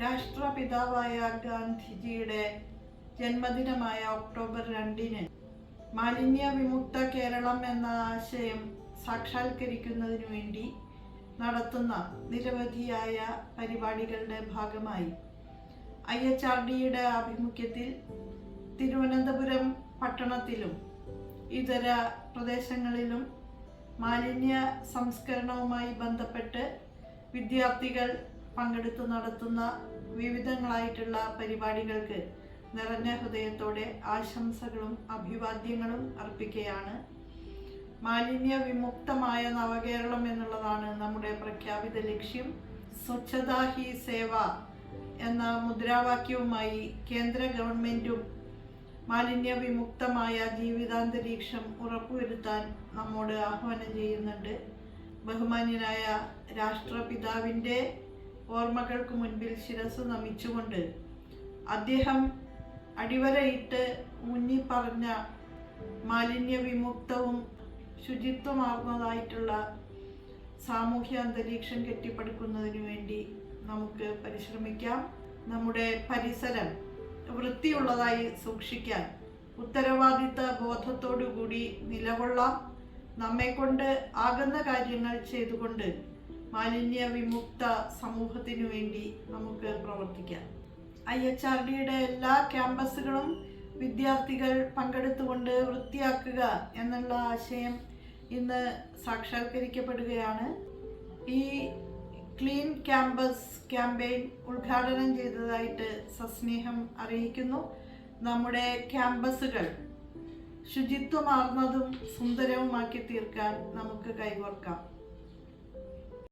രാഷ്ട്രപിതാവായ ഗാന്ധിജിയുടെ ജന്മദിനമായ ഒക്ടോബർ 2 മാലിന്യ വിമുക്ത കേരളം എന്ന ആശയം സാക്ഷാത്കരിക്കുന്നതിനു വേണ്ടി നടത്തുന്ന നിരവധിയായ പരിപാടികളുടെ ഭാഗമായി IHRDയുടെ ആഭിമുഖ്യത്തിൽ തിരുവനന്തപുരം പട്ടണത്തിലും ഇതര പ്രദേശങ്ങളിലും മാലിന്യ സംസ്കരണവുമായി ബന്ധപ്പെട്ട് വിദ്യാർത്ഥികൾ പങ്കെടുത്തു നടത്തുന്ന വിവിധങ്ങളായിട്ടുള്ള പരിപാടികൾക്ക് നിറഞ്ഞ ഹൃദയത്തോടെ ആശംസകളും അഭിവാദ്യങ്ങളും അർപ്പിക്കുകയാണ്. മാലിന്യ വിമുക്തമായ നവകേരളം എന്നുള്ളതാണ് നമ്മുടെ പ്രഖ്യാപിത ലക്ഷ്യം. സ്വച്ഛതാ ഹി സേവ എന്ന മുദ്രാവാക്യവുമായി കേന്ദ്ര ഗവൺമെന്റും മാലിന്യ വിമുക്തമായ ജീവിതാന്തരീക്ഷം ഉറപ്പുവരുത്താൻ നമ്മോട് ആഹ്വാനം ചെയ്യുന്നുണ്ട്. ബഹുമാന്യനായ രാഷ്ട്രപിതാവിൻ്റെ ഓർമ്മകൾക്ക് മുൻപിൽ ശിരസ് നമിച്ചുകൊണ്ട് അദ്ദേഹം അടിവരയിട്ട് മുന്നിൽ പറഞ്ഞ മാലിന്യ വിമുക്തവും ശുചിത്വമാർന്നതായിട്ടുള്ള സാമൂഹ്യ അന്തരീക്ഷം കെട്ടിപ്പടുക്കുന്നതിന് വേണ്ടി നമുക്ക് പരിശ്രമിക്കാം. നമ്മുടെ പരിസരം വൃത്തിയുള്ളതായി സൂക്ഷിക്കാൻ ഉത്തരവാദിത്ത ബോധത്തോടുകൂടി നിലകൊള്ളാം. നമ്മെക്കൊണ്ട് ആകുന്ന കാര്യങ്ങൾ ചെയ്തുകൊണ്ട് മാലിന്യ വിമുക്ത സമൂഹത്തിനു വേണ്ടി നമുക്ക് പ്രവർത്തിക്കാം. IHRDയുടെ എല്ലാ ക്യാമ്പസുകളും വിദ്യാർത്ഥികൾ പങ്കെടുത്തുകൊണ്ട് വൃത്തിയാക്കുക എന്നുള്ള ആശയം ഇന്ന് സാക്ഷാത്കരിക്കപ്പെടുകയാണ്. ഈ ക്ലീൻ ക്യാമ്പസ് ക്യാമ്പയിൻ ഉദ്ഘാടനം ചെയ്തതായിട്ട് സസ്നേഹം അറിയിക്കുന്നു. നമ്മുടെ ക്യാമ്പസുകൾ ശുചിത്വമാർന്നതും സുന്ദരവുമാക്കി തീർക്കാൻ നമുക്ക് കൈകോർക്കാം.